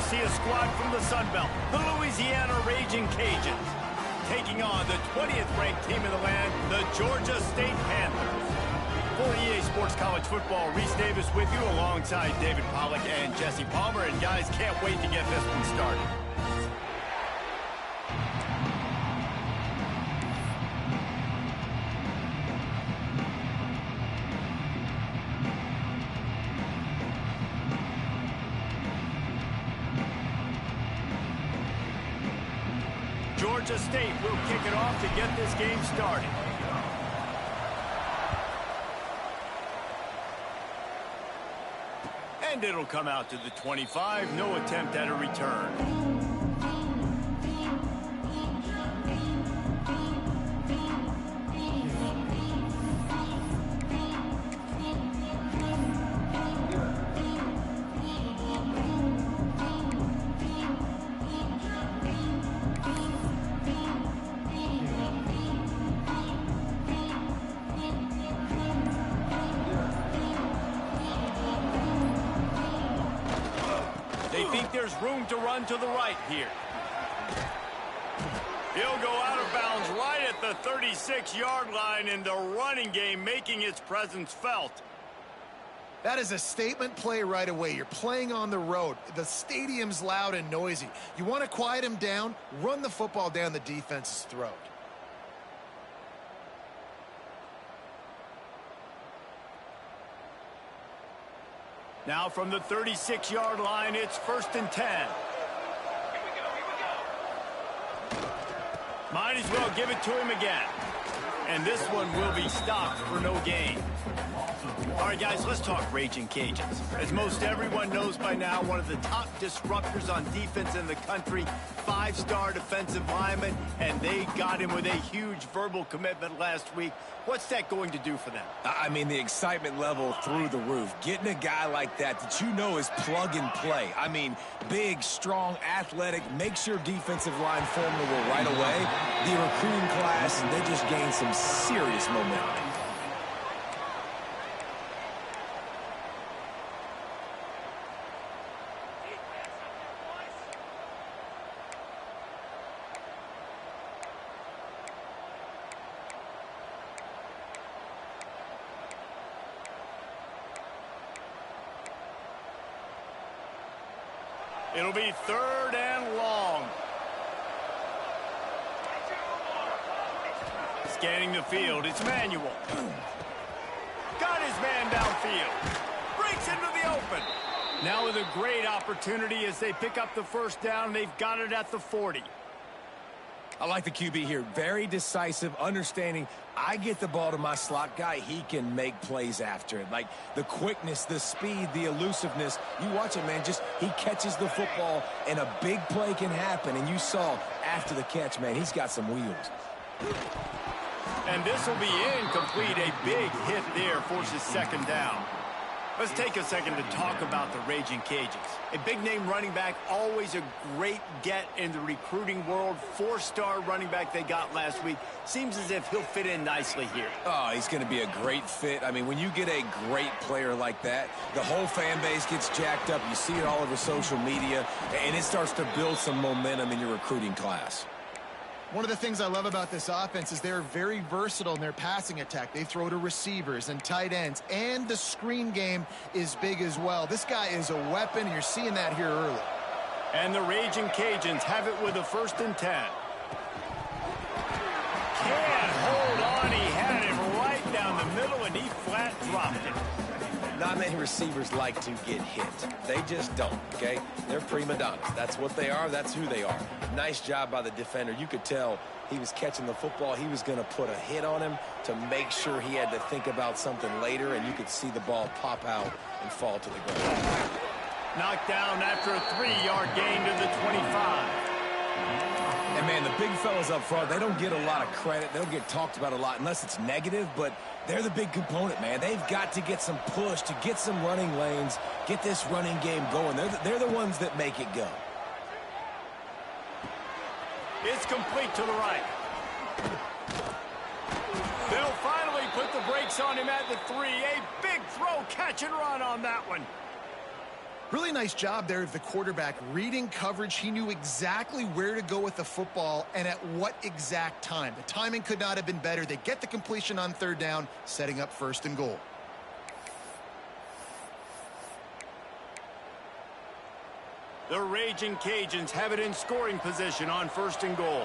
see a squad from the Sun Belt, the Louisiana Raging Cajuns, taking on the 20th ranked team in the land, the Georgia State Panthers. For EA Sports College Football, Reese Davis with you alongside David Pollack and Jesse Palmer. And guys, can't wait to get this one started. Georgia State will kick it off to get this game started. And it'll come out to the 25. No attempt at a return. There's room to run to the right here. He'll go out of bounds right at the 36-yard line, and the running game making its presence felt. That is a statement play right away. You're playing on the road. The stadium's loud and noisy. You want to quiet him down, run the football down the defense's throat. Now from the 36-yard line, it's 1st and 10. Here we go. Might as well give it to him again. And this one will be stopped for no gain. All right, guys, let's talk Raging Cajuns. As most everyone knows by now, one of the top disruptors on defense in the country, 5-star defensive lineman, and they got him with a huge verbal commitment last week. What's that going to do for them? I mean, the excitement level through the roof. Getting a guy like that you know is plug and play. I mean, big, strong, athletic, makes your defensive line formidable right away. The recruiting class, they just gained some serious momentum. It'll be 3rd and long. Scanning the field, it's Manuel. Got his man downfield. Breaks into the open. Now with a great opportunity as they pick up the 1st down. They've got it at the 40. I like the QB here. Very decisive, understanding I get the ball to my slot guy, he can make plays after it. Like the quickness, the speed, the elusiveness. You watch it, man, just he catches the football and a big play can happen. And you saw after the catch, man, he's got some wheels. And this will be incomplete. A big hit there forces 2nd down. Let's take a second to talk about the Raging Cajuns. A big-name running back, always a great get in the recruiting world. 4-star running back they got last week. Seems as if he'll fit in nicely here. Oh, he's going to be a great fit. I mean, when you get a great player like that, the whole fan base gets jacked up. You see it all over social media, and it starts to build some momentum in your recruiting class. One of the things I love about this offense is they're very versatile in their passing attack. They throw to receivers and tight ends, and the screen game is big as well. This guy is a weapon, and you're seeing that here early. And the Raging Cajuns have it with a 1st and 10. Can't hold on. He had it right down the middle, and he flat dropped it. Not many receivers like to get hit. They just don't, okay? They're prima donnas. That's what they are. That's who they are. Nice job by the defender. You could tell he was catching the football. He was going to put a hit on him to make sure he had to think about something later, and you could see the ball pop out and fall to the ground. Knocked down after a 3-yard gain to the 25. And, man, the big fellas up front, they don't get a lot of credit. They don't get talked about a lot unless it's negative, but they're the big component, man. They've got to get some push, to get some running lanes, get this running game going. They're the ones that make it go. It's complete to the right. They'll finally put the brakes on him at the 3. A big throw, catch and run on that one. Really nice job there of the quarterback reading coverage. He knew exactly where to go with the football and at what exact time. The timing could not have been better. They get the completion on third down, setting up 1st and goal. The Raging Cajuns have it in scoring position on 1st and goal.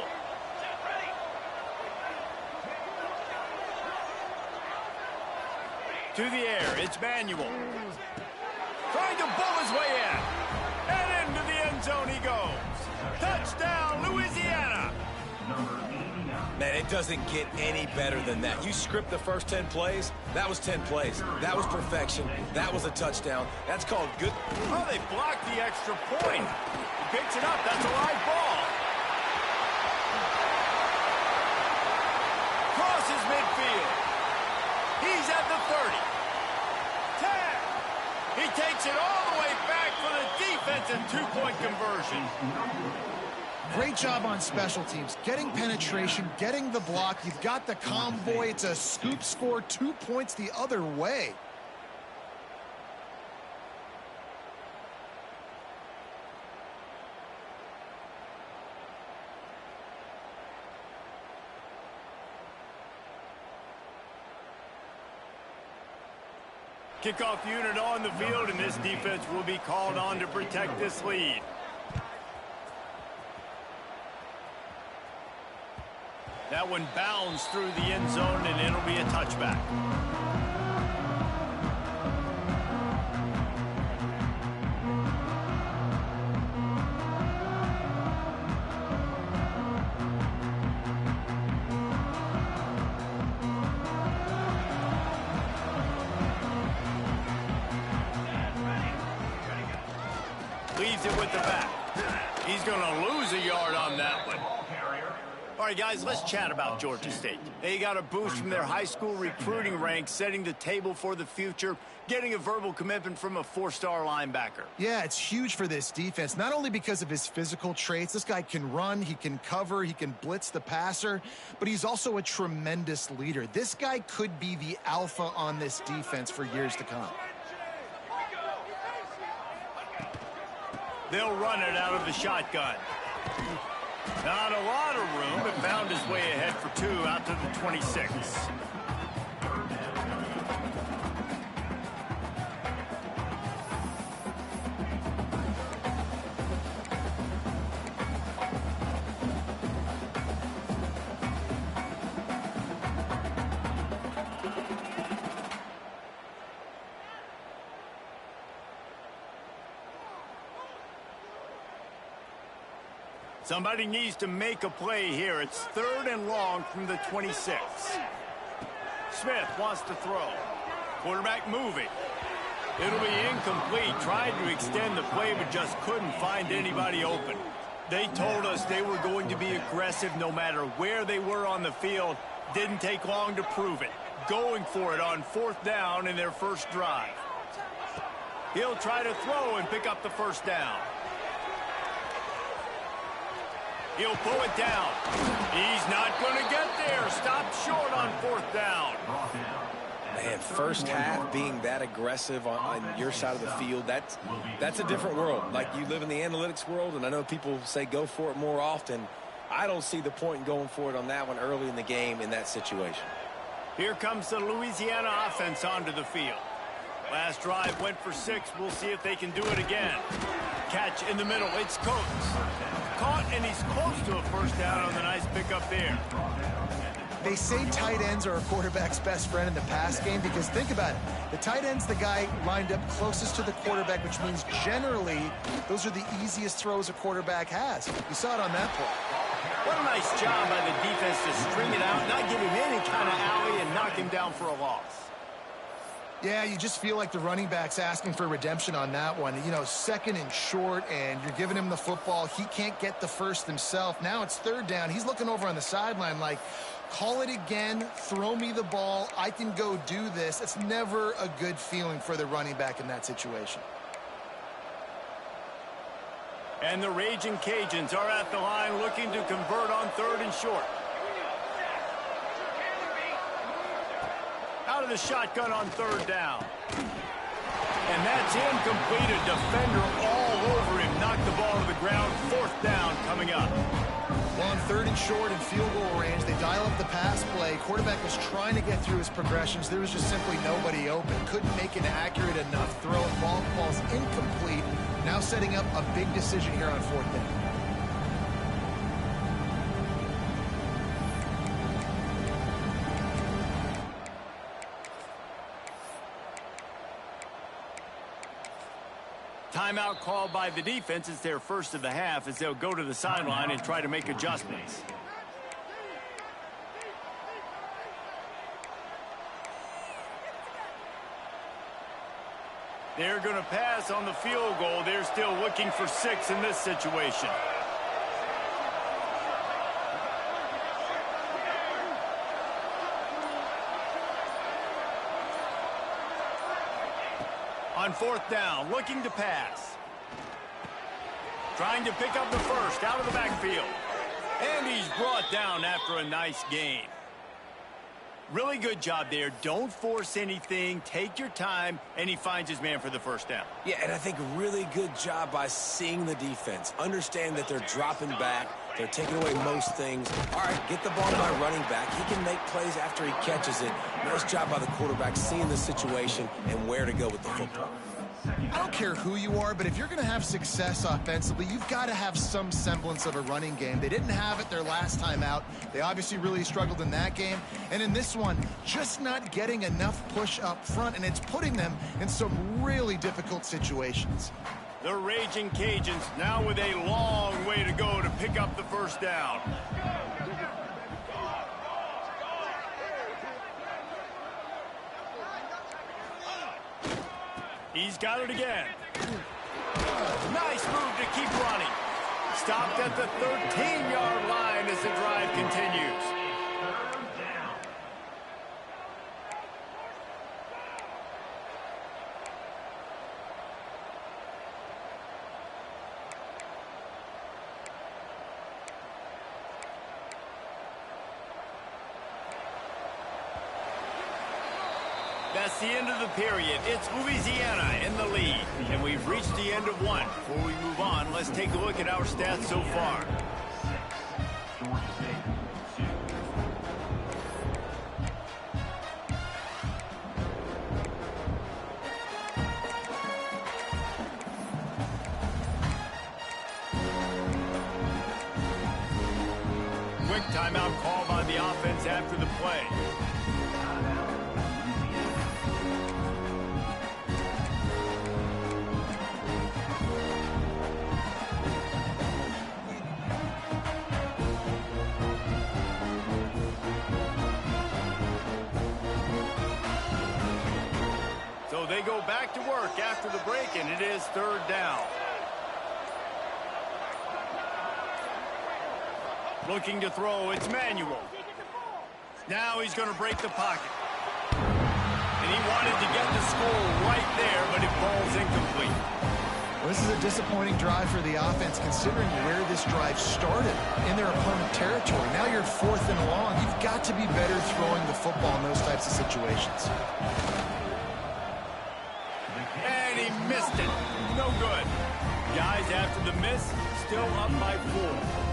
To the air, it's Manuel. Trying to bull his way in. And into the end zone he goes. Touchdown, Louisiana. Man, it doesn't get any better than that. You script the first 10 plays, that was 10 plays. That was perfection. That was a touchdown. That's called good. Oh, they blocked the extra point. He picks it up. That's a live ball. Crosses midfield. He's at the 30. 10. He takes it all the way back for the defensive 2-point conversion. Great job on special teams. Getting penetration, getting the block. You've got the convoy. It's a scoop score, 2 points the other way. Kickoff unit on the field, and this defense will be called on to protect this lead. That one bounds through the end zone, and it'll be a touchback. Leaves it with the back. He's going to lose a yard on that one. All right, guys, let's chat about Georgia State. They got a boost from their high school recruiting ranks, setting the table for the future, getting a verbal commitment from a 4-star linebacker. Yeah, it's huge for this defense, not only because of his physical traits. This guy can run, he can cover, he can blitz the passer, but he's also a tremendous leader. This guy could be the alpha on this defense for years to come. They'll run it out of the shotgun. Not a lot of room, but found his way ahead for 2 out to the 26. Somebody needs to make a play here. It's 3rd and long from the 26. Smith wants to throw. Quarterback moving. It'll be incomplete. Tried to extend the play, but just couldn't find anybody open. They told us they were going to be aggressive no matter where they were on the field. Didn't take long to prove it. Going for it on 4th down in their first drive. He'll try to throw and pick up the 1st down. He'll pull it down. He's not going to get there. Stopped short on 4th down. Man, first half being that aggressive on your side of the field, that's a different world. Like, you live in the analytics world, and I know people say go for it more often. I don't see the point in going for it on that one early in the game in that situation. Here comes the Louisiana offense onto the field. Last drive went for 6. We'll see if they can do it again. Catch in the middle. It's Coates. Caught, and he's close to a 1st down on the nice pickup there. They say tight ends are a quarterback's best friend in the pass game because think about it. The tight end's the guy lined up closest to the quarterback, which means generally those are the easiest throws a quarterback has. You saw it on that play. What a nice job by the defense to string it out, not give him any kind of alley, and knock him down for a loss. Yeah, you just feel like the running back's asking for redemption on that one. You know, 2nd and short, and you're giving him the football. He can't get the 1st himself. Now it's 3rd down. He's looking over on the sideline like, call it again, throw me the ball, I can go do this. It's never a good feeling for the running back in that situation. And the Raging Cajuns are at the line looking to convert on 3rd and short. Out of the shotgun on 3rd down. And that's incomplete. A defender all over him. Knocked the ball to the ground. 4th down coming up. Well, on 3rd and short and field goal range, they dial up the pass play. Quarterback was trying to get through his progressions. There was just simply nobody open. Couldn't make an accurate enough throw. Ball's incomplete. Now setting up a big decision here on 4th down. Timeout called by the defense. It's their first of the half as they'll go to the sideline and try to make adjustments. They're going to pass on the field goal. They're still looking for 6 in this situation. On 4th down, looking to pass. Trying to pick up the first out of the backfield. And he's brought down after a nice gain. Really good job there. Don't force anything. Take your time, and he finds his man for the 1st down. Yeah, and I think a really good job by seeing the defense. Understand that they're dropping back. They're taking away most things. All right, get the ball to my running back. He can make plays after he catches it. Nice job by the quarterback seeing the situation and where to go with the football. I don't care who you are, but if you're going to have success offensively, you've got to have some semblance of a running game. They didn't have it their last time out. They obviously really struggled in that game. And in this one, just not getting enough push up front, and it's putting them in some really difficult situations. The Raging Cajuns now with a long way to go to pick up the 1st down. He's got it again. Nice move to keep running. Stopped at the 13-yard line as the drive continues. That's the end of the period. It's Louisiana in the lead. And we've reached the end of one. Before we move on, let's take a look at our stats so far. Quick timeout call by the offense after the play. So they go back to work after the break, and it is 3rd down. Looking to throw, it's Manuel. Now he's going to break the pocket. And he wanted to get the score right there, but it falls incomplete. Well, this is a disappointing drive for the offense, considering where this drive started in their opponent territory. Now you're 4th and long. You've got to be better throwing the football in those types of situations. And he missed it. No good. Guys, after the miss, still up by 4.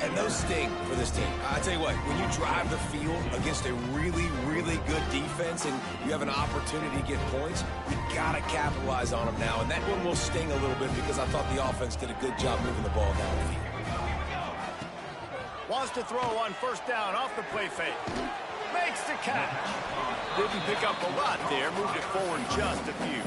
And those sting for this team. I tell you what, when you drive the field against a really, really good defense and you have an opportunity to get points, you got to capitalize on them now. And that one will sting a little bit because I thought the offense did a good job moving the ball down the field. Wants to throw on 1st down off the play fake. Makes the catch. Didn't pick up a lot there. Moved it forward just a few.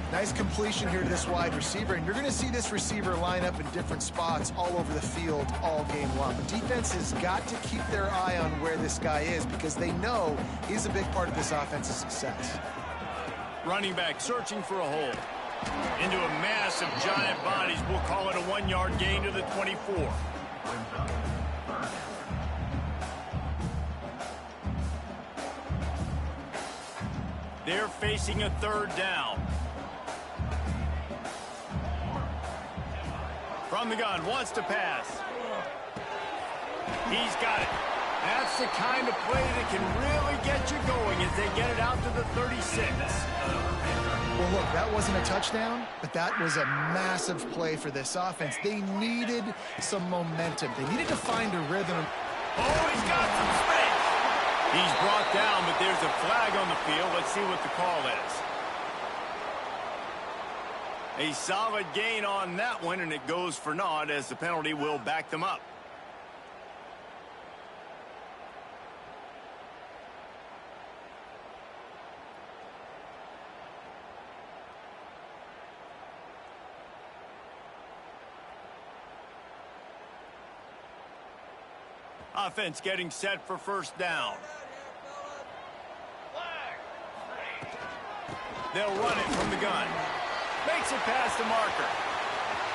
Nice completion here to this wide receiver, and you're going to see this receiver line up in different spots all over the field all game long. Defense has got to keep their eye on where this guy is because they know he's a big part of this offense's success. Running back searching for a hole. Into a mass of giant bodies. We'll call it a 1-yard gain to the 24. They're facing a 3rd down. From the gun, wants to pass. He's got it. That's the kind of play that can really get you going as they get it out to the 36. Well, look, that wasn't a touchdown, but that was a massive play for this offense. They needed some momentum. They needed to find a rhythm. Oh, he's got some space. He's brought down, but there's a flag on the field. Let's see what the call is. A solid gain on that one, and it goes for naught as the penalty will back them up. Offense getting set for first down. They'll run it from the gun. Makes it past the marker.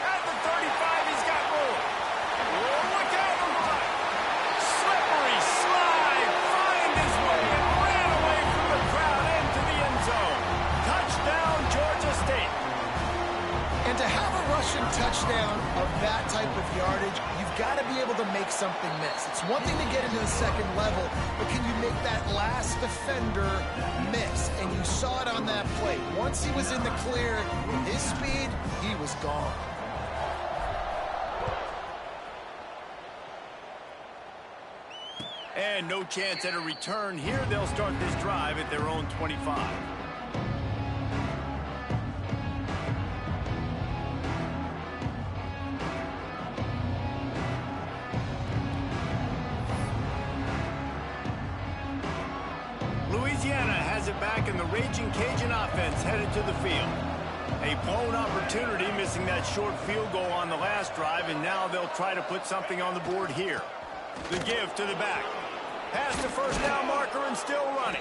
At the 35, he's got room. Look out on the right. Slippery slide. Find his way and ran away from the crowd into the end zone. Touchdown, Georgia State. And to have a rushing touchdown of that type of yardage, you've got to be able to make something miss. It's one thing to get into the second level, but can you make that last defender miss? And you saw it on that play. Once he was in the clear, with his speed, he was gone. And no chance at a return here. They'll start this drive at their own 25. Louisiana has it back, and the Raging Cajun offense headed to the field. A blown opportunity, missing that short field goal on the last drive, and now they'll try to put something on the board here. The give to the back. Past the first down marker and still running.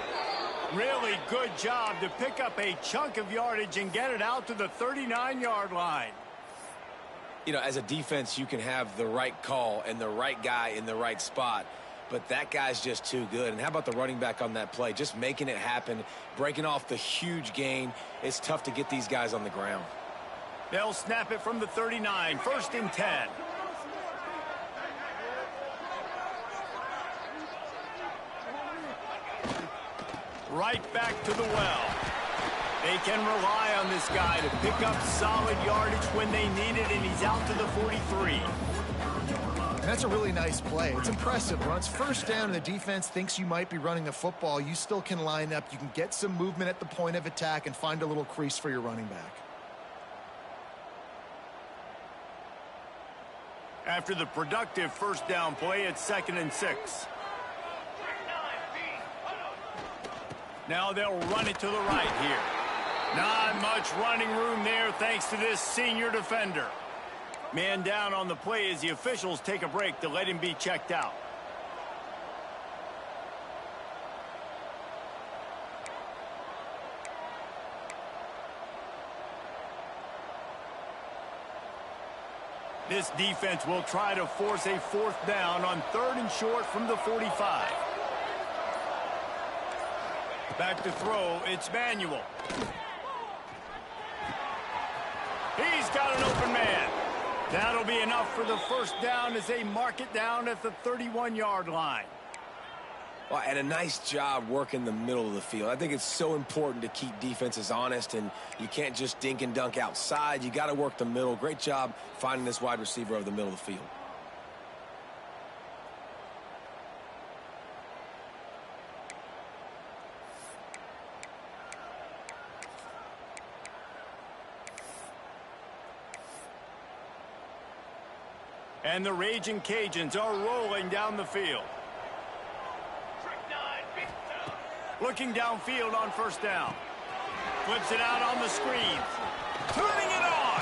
Really good job to pick up a chunk of yardage and get it out to the 39-yard line. You know, as a defense, you can have the right call and the right guy in the right spot, but that guy's just too good. And how about the running back on that play? Just making it happen, breaking off the huge gain. It's tough to get these guys on the ground. They'll snap it from the 39, 1st and 10. Right back to the well. They can rely on this guy to pick up solid yardage when they need it, and he's out to the 43. And that's a really nice play. It's impressive. When it's first down and the defense thinks you might be running the football, you still can line up. You can get some movement at the point of attack and find a little crease for your running back. After the productive first down play, it's 2nd and 6. Now they'll run it to the right here. Not much running room there thanks to this senior defender. Man down on the play as the officials take a break to let him be checked out. This defense will try to force a 4th down on 3rd and short from the 45. Back to throw, it's Manuel. He's got an open man. That'll be enough for the first down as they mark it down at the 31-yard line. Well, and a nice job working the middle of the field. I think it's so important to keep defenses honest, and you can't just dink and dunk outside. You got to work the middle. Great job finding this wide receiver over the middle of the field. And the Raging Cajuns are rolling down the field. Looking downfield on first down. Flips it out on the screens. Turning it on.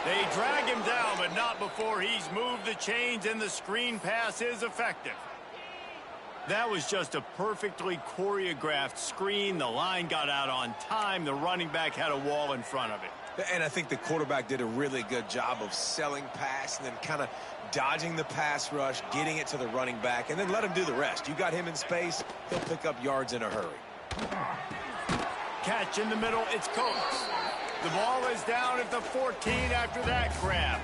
They drag him down, but not before he's moved the chains, and the screen pass is effective. That was just a perfectly choreographed screen. The line got out on time. The running back had a wall in front of it. And I think the quarterback did a really good job of selling pass and then kind of dodging the pass rush, getting it to the running back, and then let him do the rest. You got him in space, he'll pick up yards in a hurry. Catch in the middle, it's Coates. The ball is down at the 14 after that grab.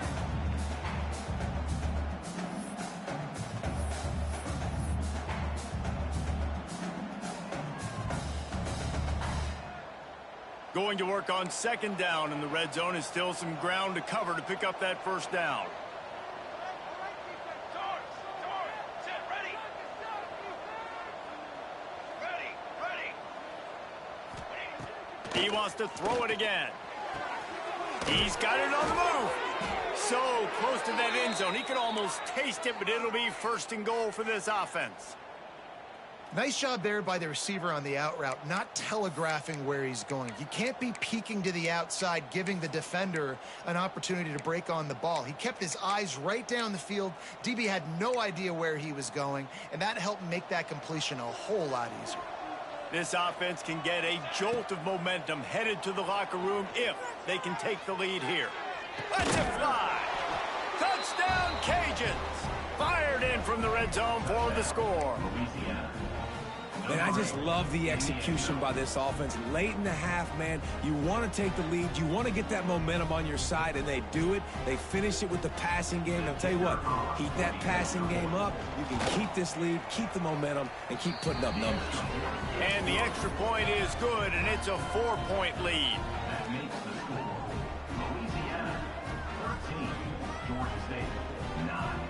Going to work on second down in the red zone is still some ground to cover to pick up that first down. He wants to throw it again. He's got it on the move. So close to that end zone. He could almost taste it, but it'll be first and goal for this offense. Nice job there by the receiver on the out route, not telegraphing where he's going. You can't be peeking to the outside, giving the defender an opportunity to break on the ball. He kept his eyes right down the field. DB had no idea where he was going, and that helped make that completion a whole lot easier. This offense can get a jolt of momentum headed to the locker room if they can take the lead here. Let's it fly. Touchdown, Cajuns. Fired in from the red zone for the score. Man, I just love the execution by this offense. Late in the half, man, you want to take the lead. You want to get that momentum on your side, and they do it. They finish it with the passing game. And I'll tell you what, heat that passing game up. You can keep this lead, keep the momentum, and keep putting up numbers. And the extra point is good, and it's a 4-point lead. That makes the score Louisiana 13, Georgia State 9.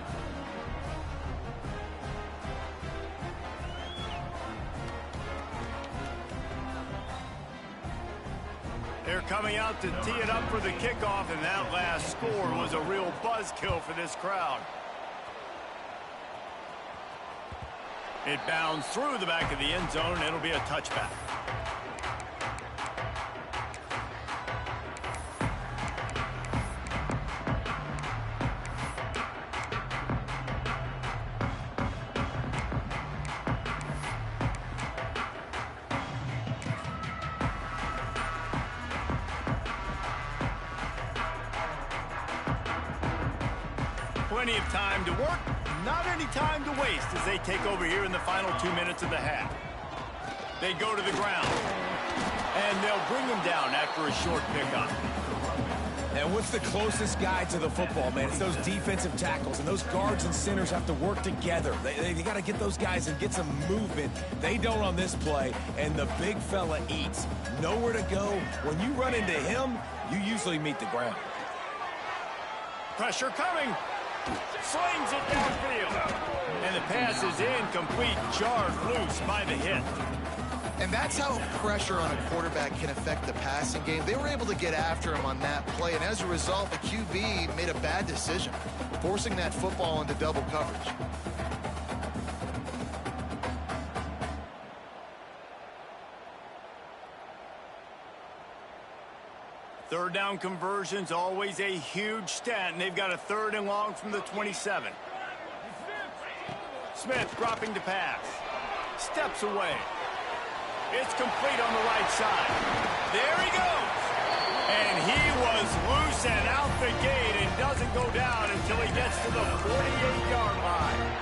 They're coming out to tee it up for the kickoff, and that last score was a real buzzkill for this crowd. It bounds through the back of the end zone, and it'll be a touchback. Plenty of time to work, not any time to waste as they take over here in the final 2 minutes of the half. They go to the ground, and they'll bring him down after a short pickup. And what's the closest guy to the football, man? It's those defensive tackles, and those guards and centers have to work together. They got to get those guys and get some movement. They don't on this play, and the big fella eats. Nowhere to go. When you run into him, you usually meet the ground. Pressure coming. Slings it downfield. And the pass is incomplete, jarred loose by the hit. And that's how pressure on a quarterback can affect the passing game. They were able to get after him on that play, and as a result, the QB made a bad decision, forcing that football into double coverage. Third down conversion's always a huge stat, and they've got a 3rd and long from the 27. Smith dropping to pass. Steps away. It's complete on the right side. There he goes. And he was loose and out the gate and doesn't go down until he gets to the 48-yard line.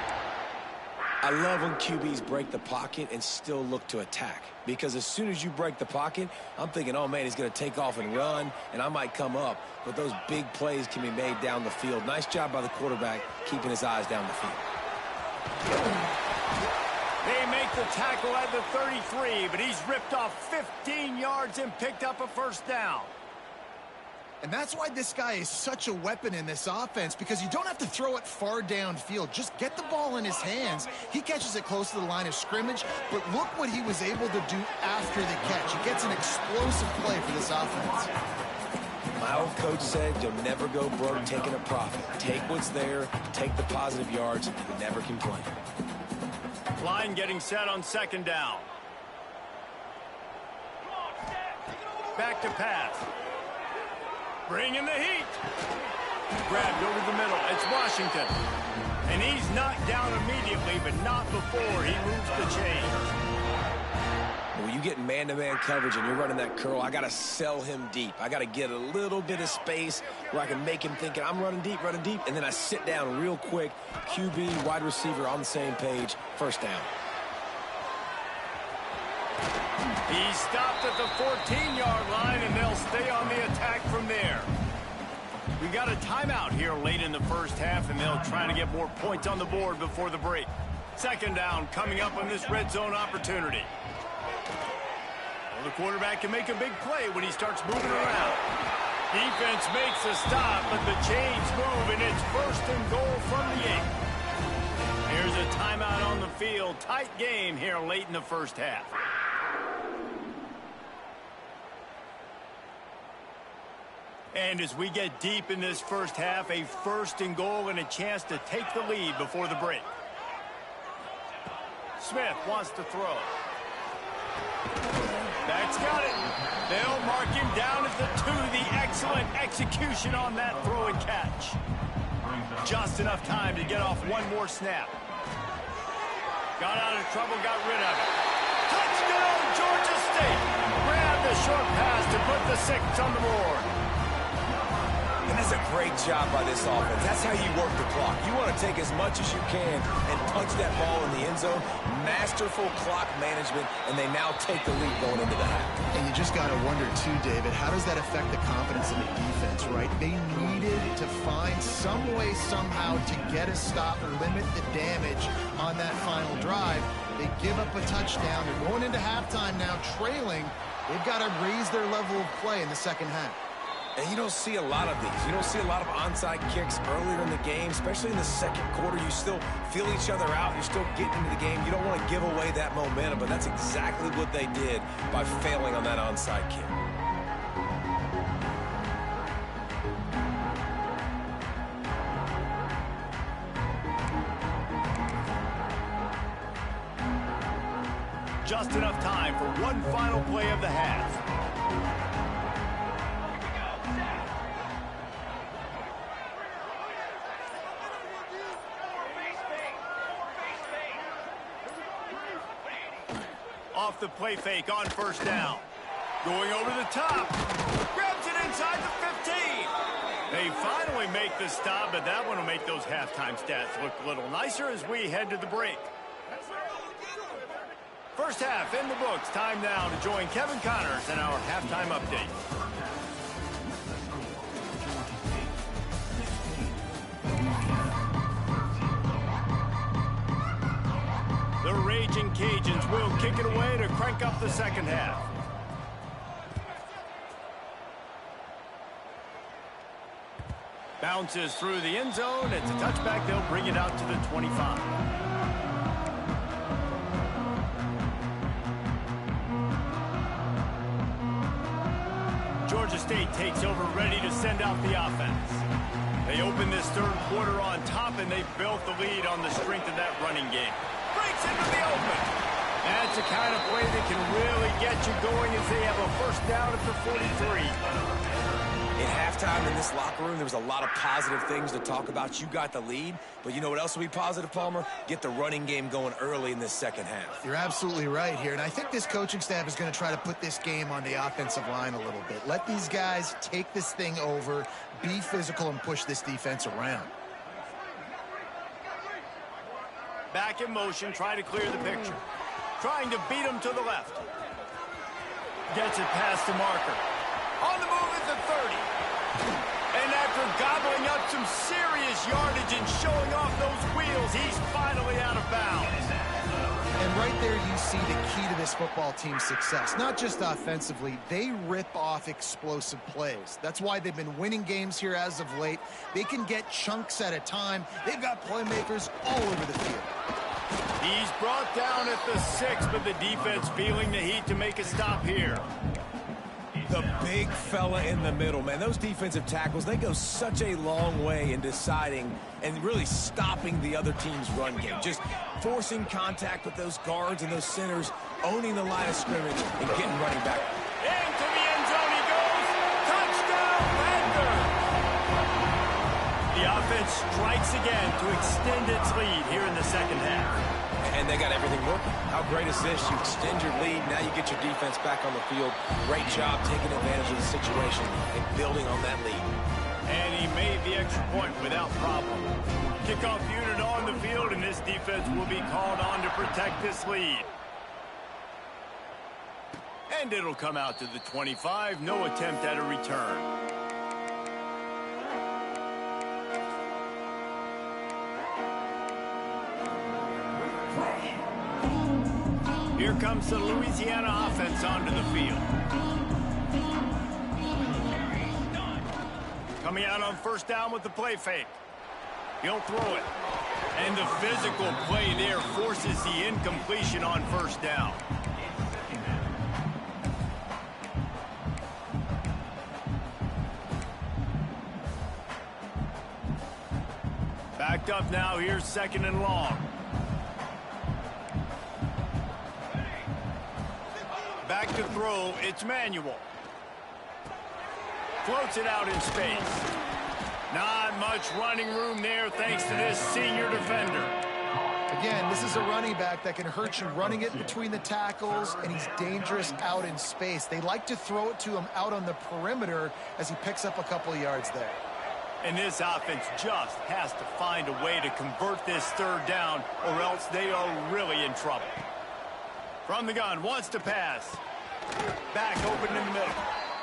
I love when QBs break the pocket and still look to attack. Because as soon as you break the pocket, I'm thinking, oh, man, he's going to take off and run, and I might come up. But those big plays can be made down the field. Nice job by the quarterback keeping his eyes down the field. They make the tackle at the 33, but he's ripped off 15 yards and picked up a first down. And that's why this guy is such a weapon in this offense, because you don't have to throw it far downfield. Just get the ball in his hands. He catches it close to the line of scrimmage, but look what he was able to do after the catch. He gets an explosive play for this offense. My old coach said you'll never go broke taking a profit. Take what's there, take the positive yards, and never complain. Line getting set on second down. Back to pass. Bring in the heat. Grabbed over the middle. It's Washington. And he's knocked down immediately, but not before he moves the chains. When you get man-to-man coverage and you're running that curl, I got to sell him deep. I got to get a little bit of space where I can make him think I'm running deep, and then I sit down real quick. QB, wide receiver on the same page. First down. He stopped at the 14-yard line, and they'll stay on the attack from there. We got a timeout here late in the first half, and they'll try to get more points on the board before the break. Second down coming up on this red zone opportunity. Well, the quarterback can make a big play when he starts moving around. Defense makes a stop, but the chains move, and it's 1st and goal from the 8. Here's a timeout on the field. Tight game here late in the first half. And as we get deep in this first half, a 1st and goal and a chance to take the lead before the break. Smith wants to throw. That's got it. They'll mark him down at the 2. The excellent execution on that throw and catch. Just enough time to get off one more snap. Got out of trouble, got rid of it. Touchdown, Georgia State. Grab the short pass to put the 6 on the board. And that's a great job by this offense. That's how you work the clock. You want to take as much as you can and punch that ball in the end zone. Masterful clock management, and they now take the lead going into the half. And you just got to wonder, too, David, how does that affect the confidence in the defense, right? They needed to find some way, somehow, to get a stop or limit the damage on that final drive. They give up a touchdown. They're going into halftime now, trailing. They've got to raise their level of play in the second half. And you don't see a lot of these. You don't see a lot of onside kicks earlier in the game, especially in the second quarter. You still feel each other out. You're still getting into the game. You don't want to give away that momentum, but that's exactly what they did by failing on that onside kick. Just enough time for one final play of the half. Off the play fake on 1st down. Going over the top. Grabs it inside the 15. They finally make the stop, but that one will make those halftime stats look a little nicer as we head to the break. First half in the books. Time now to join Kevin Connors in our halftime update. The Raging Cajuns will kick it away to crank up the second half. Bounces through the end zone. It's a touchback. They'll bring it out to the 25. Georgia State takes over, ready to send out the offense. They open this third quarter on top, and they've built the lead on the strength of that running game. Breaks into the open. That's the kind of play that can really get you going as they have a 1st down at the 43. In halftime in this locker room, there was a lot of positive things to talk about. You got the lead, but you know what else will be positive, Palmer? Get the running game going early in this second half. You're absolutely right here, and I think this coaching staff is going to try to put this game on the offensive line a little bit. Let these guys take this thing over, be physical, and push this defense around. Back in motion, try to clear the picture. Trying to beat him to the left. Gets it past the marker. On the move at the 30. And after gobbling up some serious yardage and showing off those wheels, he's finally out of bounds. And right there you see the key to this football team's success. Not just offensively, they rip off explosive plays. That's why they've been winning games here as of late. They can get chunks at a time. They've got playmakers all over the field. He's brought down at the 6, but the defense feeling the heat to make a stop here. The big fella in the middle, man. Those defensive tackles, they go such a long way in deciding and really stopping the other team's run game. Just forcing contact with those guards and those centers, owning the line of scrimmage, and getting running back. Into the end zone he goes. Touchdown, Panther! The offense strikes again to extend its lead here in the second half. And they got everything working. How great is this? You extend your lead. Now you get your defense back on the field. Great job taking advantage of the situation and building on that lead. And he made the extra point without problem. Kickoff unit on the field, and this defense will be called on to protect this lead. And it'll come out to the 25. No attempt at a return. Here comes the Louisiana offense onto the field. Coming out on first down with the play fake. He'll throw it. And the physical play there forces the incompletion on first down. Backed up now. Here's second and long. Back to throw. It's Manuel. Floats it out in space. Not much running room there thanks to this senior defender. Again, this is a running back that can hurt you running it between the tackles, and he's dangerous out in space. They like to throw it to him out on the perimeter as he picks up a couple of yards there. And this offense just has to find a way to convert this third down, or else they are really in trouble. From the gun, wants to pass. Back open in the middle.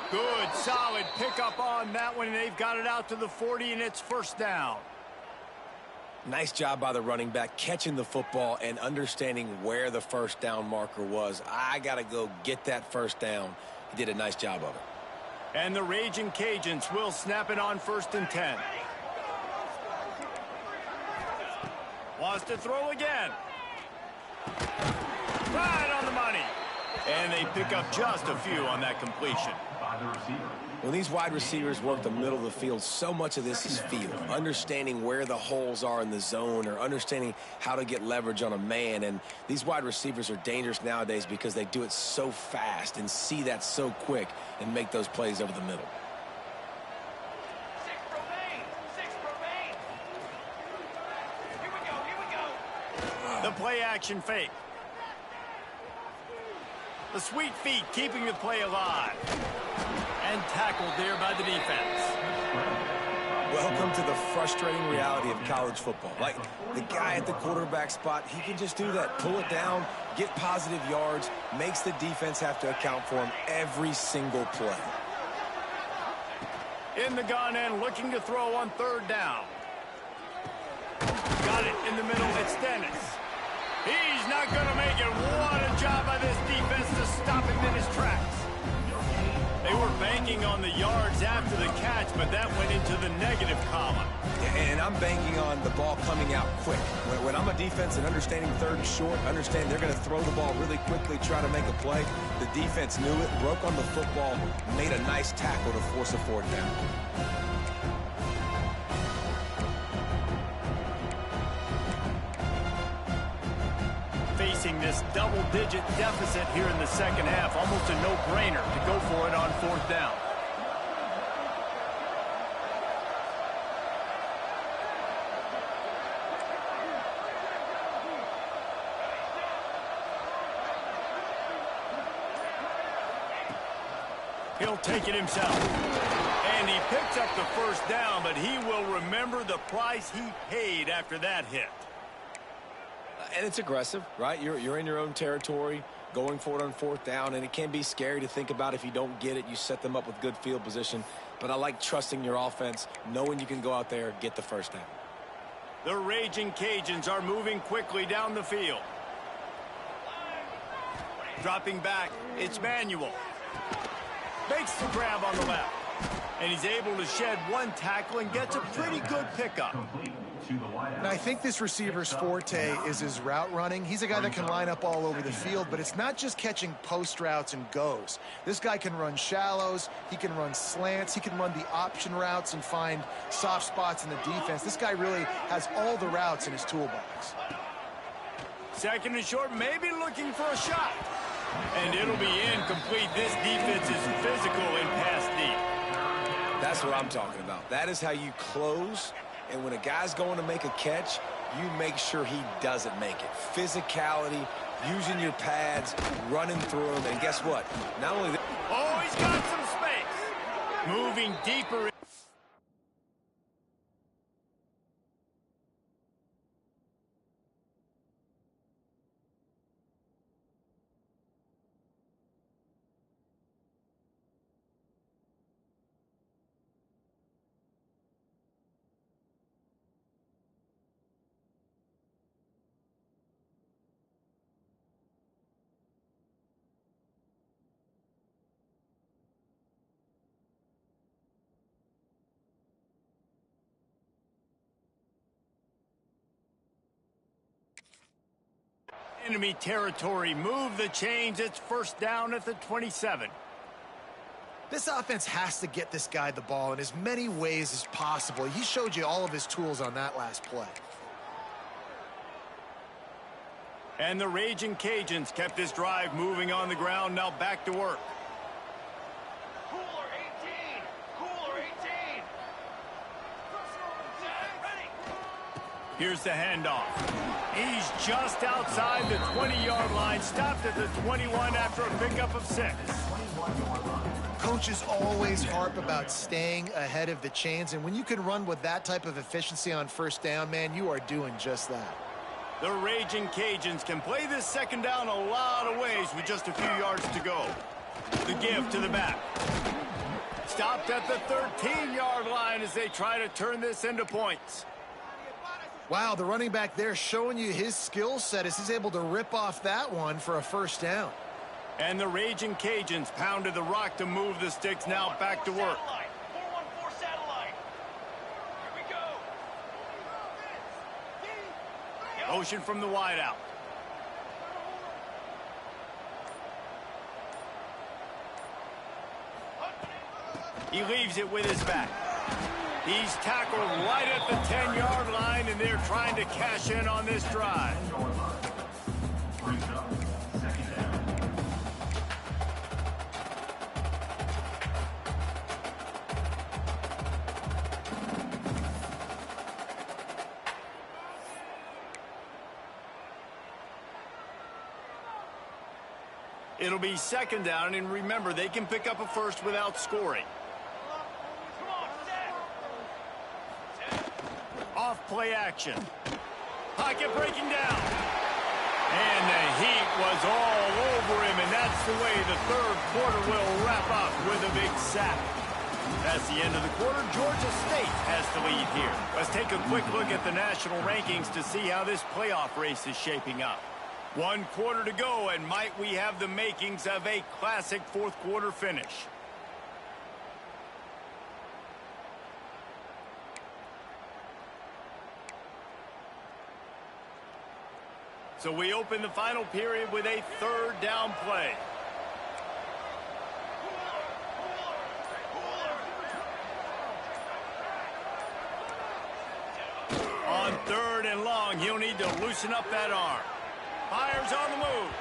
Good, solid pickup on that one, and they've got it out to the 40, and it's first down. Nice job by the running back, catching the football and understanding where the first down marker was. I got to go get that first down. He did a nice job of it. And the Raging Cajuns will snap it on first and 10. Wants to throw again. Right on the money. And they pick up just a few on that completion. When these wide receivers work the middle of the field, so much of this is feel. Understanding where the holes are in the zone, or understanding how to get leverage on a man. And these wide receivers are dangerous nowadays because they do it so fast and see that so quick and make those plays over the middle. The play action fake. The sweet feet keeping the play alive. And tackled there by the defense. Welcome to the frustrating reality of college football. Like, the guy at the quarterback spot, he can just do that. Pull it down, get positive yards, makes the defense have to account for him every single play. In the gun and looking to throw on third down. Got it in the middle. It's Dennis. He's not going to make it. What a job by this defense to stop him in his tracks. They were banking on the yards after the catch, but that went into the negative column. And I'm banking on the ball coming out quick. When I'm a defense and understanding third and short, understand they're going to throw the ball really quickly, try to make a play. The defense knew it, broke on the football, made a nice tackle to force a fourth down. Facing this double-digit deficit here in the second half, almost a no-brainer to go for it on fourth down. He'll take it himself. And he picks up the first down, but he will remember the price he paid after that hit. And it's aggressive, right? You're in your own territory, going for it on fourth down, and it can be scary to think about. If you don't get it, you set them up with good field position. But I like trusting your offense, knowing you can go out there, get the first down. The Raging Cajuns are moving quickly down the field. Dropping back, it's Manuel. Makes the grab on the left. And he's able to shed one tackle and gets a pretty good pickup. And I think this receiver's forte is his route running. He's a guy that can line up all over the field, but it's not just catching post routes and goes. This guy can run shallows, he can run slants, he can run the option routes and find soft spots in the defense. This guy really has all the routes in his toolbox. Second and short, maybe looking for a shot. And it'll be incomplete. This defense is physical and pass deep. That's what I'm talking about. That is how you close. And when a guy's going to make a catch, you make sure he doesn't make it. Physicality, using your pads, running through them, and guess what? Not only that. Oh, he's got some space. Moving deeper. Enemy territory. Move the chains. It's first down at the 27. This offense has to get this guy the ball in as many ways as possible. He showed you all of his tools on that last play. And the Raging Cajuns kept this drive moving on the ground. Now back to work. Cooler 18. Cooler 18. Ready. Here's the handoff. He's just outside the 20-yard line. Stopped at the 21 after a pickup of 6. Coaches always harp about staying ahead of the chains, and when you can run with that type of efficiency on first down, man, you are doing just that. The Raging Cajuns can play this second down a lot of ways with just a few yards to go. The give to the back. Stopped at the 13-yard line as they try to turn this into points. Wow, the running back there showing you his skill set as he's able to rip off that one for a first down. And the Raging Cajuns pounded the rock to move the sticks. Now back to work. 414 satellite. Here we go. Motion from the wideout. He leaves it with his back. He's tackled right at the 10-yard line, and they're trying to cash in on this drive. It'll be second down, and remember, they can pick up a first without scoring. Off play action. Pocket breaking down. And the heat was all over him, and that's the way the third quarter will wrap up with a big sack. That's the end of the quarter. Georgia State has the lead here. Let's take a quick look at the national rankings to see how this playoff race is shaping up. 1 quarter to go, and might we have the makings of a classic fourth quarter finish. So we open the final period with a third down play. On third and long, he'll need to loosen up that arm. Fires on the move.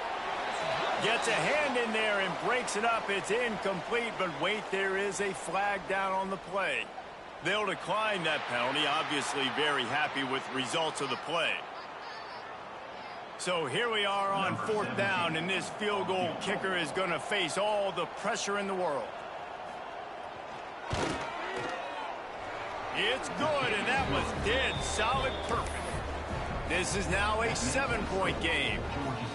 Gets a hand in there and breaks it up. It's incomplete, but wait, there is a flag down on the play. They'll decline that penalty, obviously very happy with the results of the play. So here we are on fourth down, and this field goal kicker is going to face all the pressure in the world. It's good, and that was dead solid perfect. This is now a 7-point game.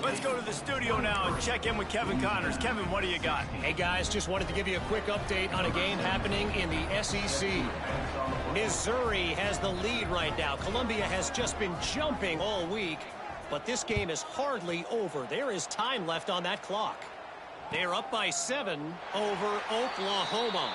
Let's go to the studio now and check in with Kevin Connors. Kevin, what do you got? Hey, guys, just wanted to give you a quick update on a game happening in the SEC. Missouri has the lead right now. Columbia has just been jumping all week, but this game is hardly over. There is time left on that clock. They're up by 7 over Oklahoma.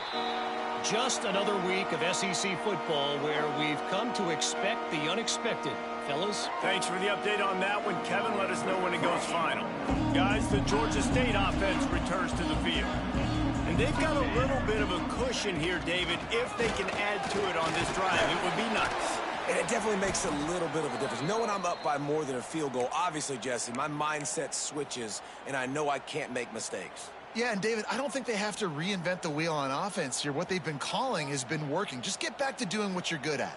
Just another week of SEC football where we've come to expect the unexpected. Fellas? Thanks for the update on that one, Kevin. Let us know when it goes final. Guys, the Georgia State offense returns to the field. And they've got a little bit of a cushion here, David. If they can add to it on this drive, it would be nice. And it definitely makes a little bit of a difference. Knowing I'm up by more than a field goal, obviously, Jesse, my mindset switches, and I know I can't make mistakes. Yeah, and David, I don't think they have to reinvent the wheel on offense here. What they've been calling has been working. Just get back to doing what you're good at.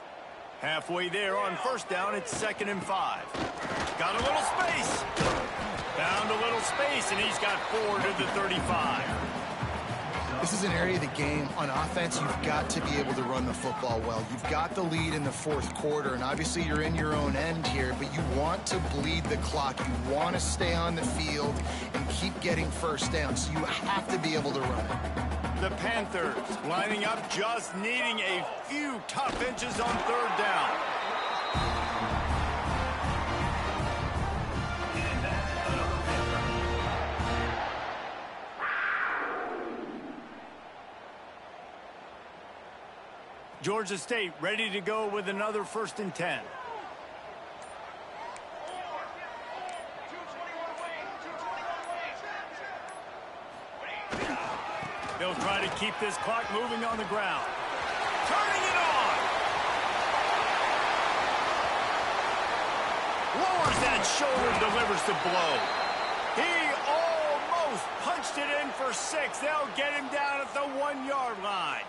Halfway there on first down, it's 2nd and 5. Got a little space. Found a little space, and he's got 4 to the 35. This is an area of the game on offense you've got to be able to run the football well. You've got the lead in the fourth quarter, and obviously you're in your own end here, but you want to bleed the clock. You want to stay on the field and keep getting first down, so you have to be able to run it. The Panthers lining up, just needing a few tough inches on third down. Georgia State ready to go with another 1st and 10. They'll try to keep this clock moving on the ground. Turning it on. Lowers that shoulder and delivers the blow. He almost punched it in for 6. They'll get him down at the 1-yard line.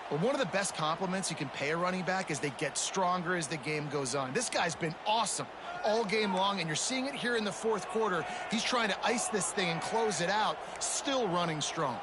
Well, one of the best compliments you can pay a running back is they get stronger as the game goes on. This guy's been awesome all game long, and you're seeing it here in the fourth quarter. He's trying to ice this thing and close it out, still running strong.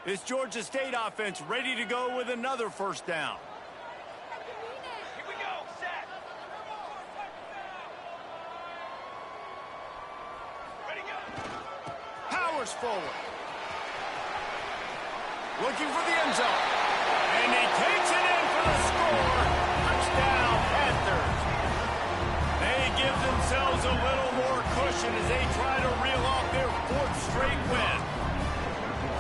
This Georgia State offense ready to go with another first down. Here we go, set. Ready, go. Powers forward. Looking for the end zone. And he takes it in for the score. Touchdown, Panthers. They give themselves a little more cushion as they try to reel off their 4th straight win.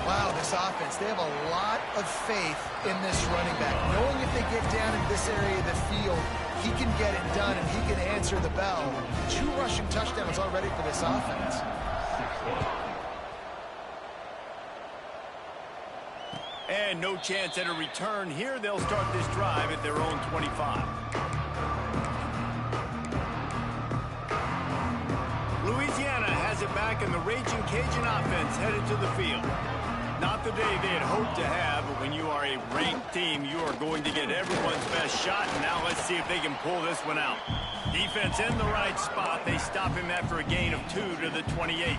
Wow, this offense, they have a lot of faith in this running back. Knowing if they get down in this area of the field, he can get it done and he can answer the bell. 2 rushing touchdowns already for this offense. And no chance at a return here. They'll start this drive at their own 25. Louisiana has it back, and the Raging Cajun offense headed to the field. Not the day they had hoped to have, but when you are a ranked team, you are going to get everyone's best shot. And now let's see if they can pull this one out. Defense in the right spot. They stop him after a gain of 2 to the 28.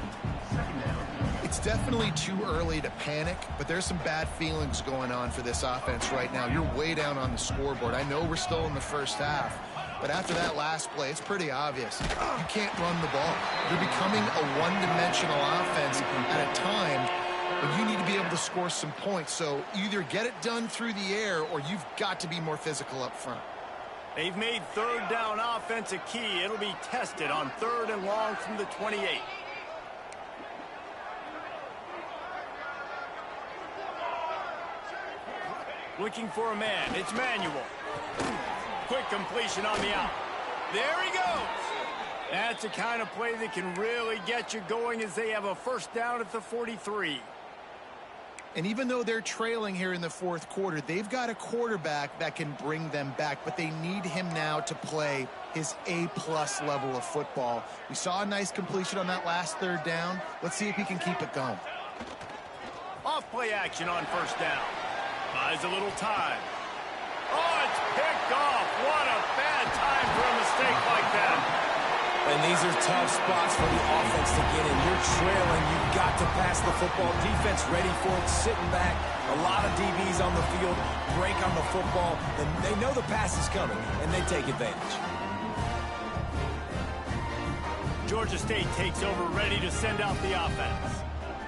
It's definitely too early to panic, but there's some bad feelings going on for this offense right now. You're way down on the scoreboard. I know we're still in the first half, but after that last play, it's pretty obvious. You can't run the ball. You're becoming a one-dimensional offense at a time when you need to be able to score some points. So either get it done through the air or you've got to be more physical up front. They've made 3rd down offense a key. It'll be tested on 3rd and long from the 28. Looking for a man. It's Manuel. Quick completion on the out. There he goes. That's the kind of play that can really get you going as they have a first down at the 43. And even though they're trailing here in the fourth quarter, they've got a quarterback that can bring them back, but they need him now to play his A-plus level of football. We saw a nice completion on that last 3rd down. Let's see if he can keep it going. Off play action on first down. Buys a little time. Oh, it's picked off. What a bad time for a mistake like that. And these are tough spots for the offense to get in. You're trailing. You've got to pass the football. Defense ready for it, sitting back. A lot of DBs on the field, break on the football, and they know the pass is coming, and they take advantage. Georgia State takes over, ready to send out the offense.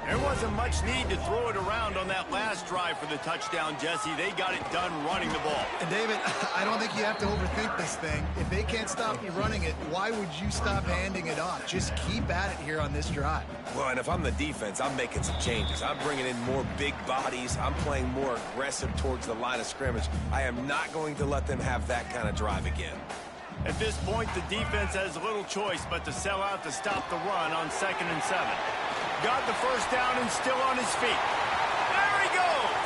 There wasn't much need to throw it around on that last drive for the touchdown, Jesse. They got it done running the ball. And David, I don't think you have to overthink this thing. If they can't stop you running it, why would you stop handing it off? Just keep at it here on this drive. Well, and if I'm the defense, I'm making some changes. I'm bringing in more big bodies. I'm playing more aggressive towards the line of scrimmage. I am not going to let them have that kind of drive again. At this point, the defense has little choice but to sell out to stop the run on 2nd and 7. Got the first down and still on his feet. There he goes.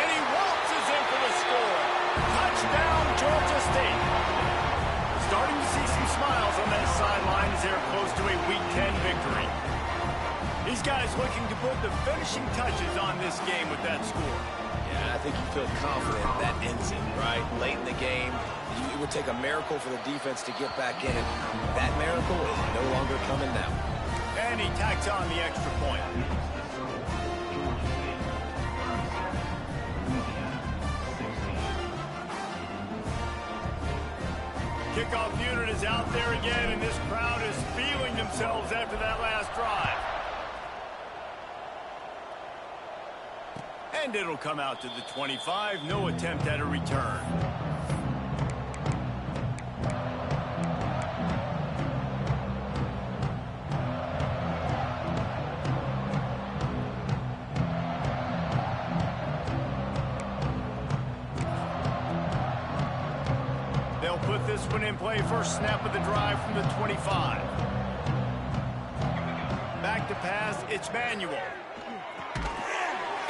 And he waltzes in for the score. Touchdown, Georgia State. Starting to see some smiles on that sideline as they're close to a Week 10 victory. These guys looking to put the finishing touches on this game with that score. Yeah, I think you feel confident that ends it, right? Late in the game, it would take a miracle for the defense to get back in. That miracle is no longer coming now. And he tacks on the extra point. Kickoff unit is out there again, and this crowd is feeling themselves after that last drive. And it'll come out to the 25. No attempt at a return. this one in play. First snap of the drive from the 25. Back to pass, it's Manuel.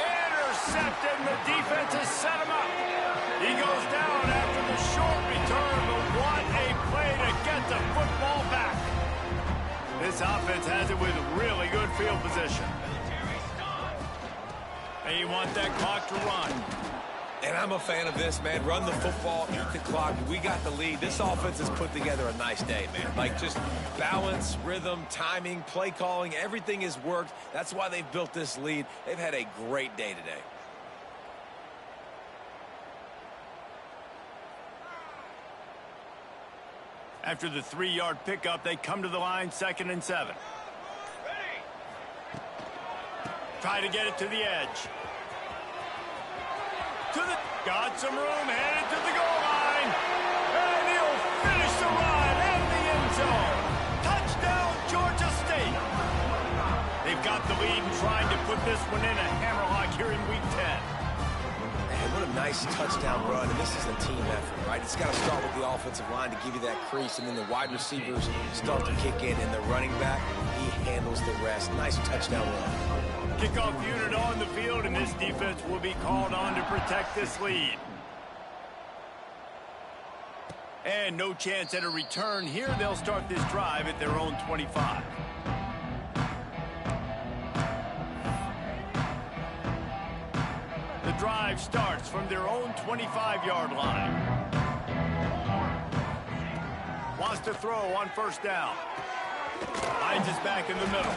Intercepted, and the defense has set him up. He goes down after the short return, but what a play to get the football back. This offense has it with really good field position. And you want that clock to run. And I'm a fan of this, man. Run the football, eat the clock. We got the lead. This offense has put together a nice day, man. Like, just balance, rhythm, timing, play calling, everything has worked. That's why they've built this lead. They've had a great day today. After the 3-yard pickup, they come to the line, 2nd and 7. Try to get it to the edge. Got some room, headed to the goal line. And he'll finish the run in the end zone. Touchdown, Georgia State. They've got the lead and trying to put this one in a hammerlock here in Week 10. Man, what a nice touchdown run, and this is a team effort, right? It's got to start with the offensive line to give you that crease, and then the wide receivers start to kick in, and the running back, he handles the rest. Nice touchdown run. Kickoff unit on the field, and this defense will be called on to protect this lead. And no chance at a return here. They'll start this drive at their own 25. The drive starts from their own 25-yard line. Wants to throw on first down. Finds his back in the middle.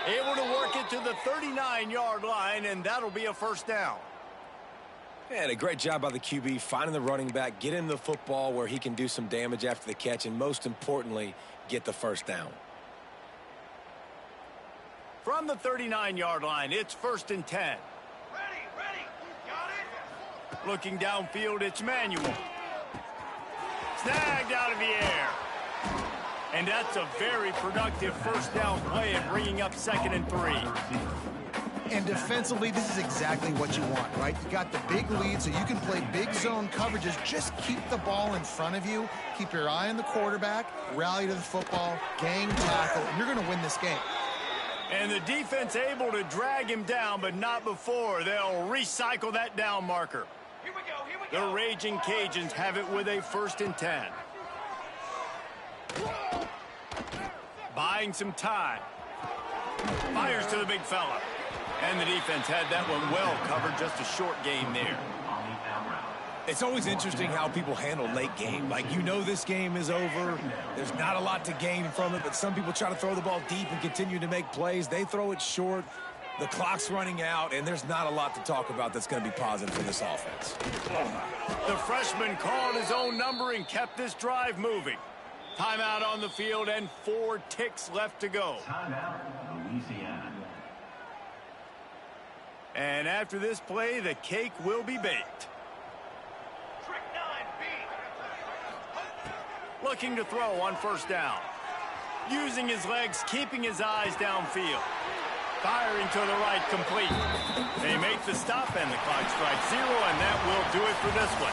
Able to work it to the 39-yard line, and that'll be a first down. And a great job by the QB finding the running back, get him the football where he can do some damage after the catch, and most importantly, get the first down. From the 39-yard line, it's 1st and 10. Ready. Got it. Looking downfield, it's Manuel. Snagged out of the air. And that's a very productive first down play and bringing up 2nd and 3. And defensively, this is exactly what you want, right? You got the big lead, so you can play big zone coverages. Just keep the ball in front of you. Keep your eye on the quarterback. Rally to the football. Gang tackle. And you're going to win this game. And the defense able to drag him down, but not before. They'll recycle that down marker. Here we go. The Raging Cajuns have it with a 1st and 10. Buying some time. Fires to the big fella. And the defense had that one well covered. Just a short gain there. It's always interesting how people handle late game. Like, you know this game is over. There's not a lot to gain from it, but some people try to throw the ball deep and continue to make plays. They throw it short. The clock's running out, and there's not a lot to talk about that's going to be positive for this offense. The freshman called his own number and kept this drive moving. Timeout on the field and 4 ticks left to go. Timeout, Louisiana. And after this play, the cake will be baked. Trick 9B. Looking to throw on first down. Using his legs, keeping his eyes downfield. Firing to the right, complete. They make the stop, and the clock strikes 0, and that will do it for this one.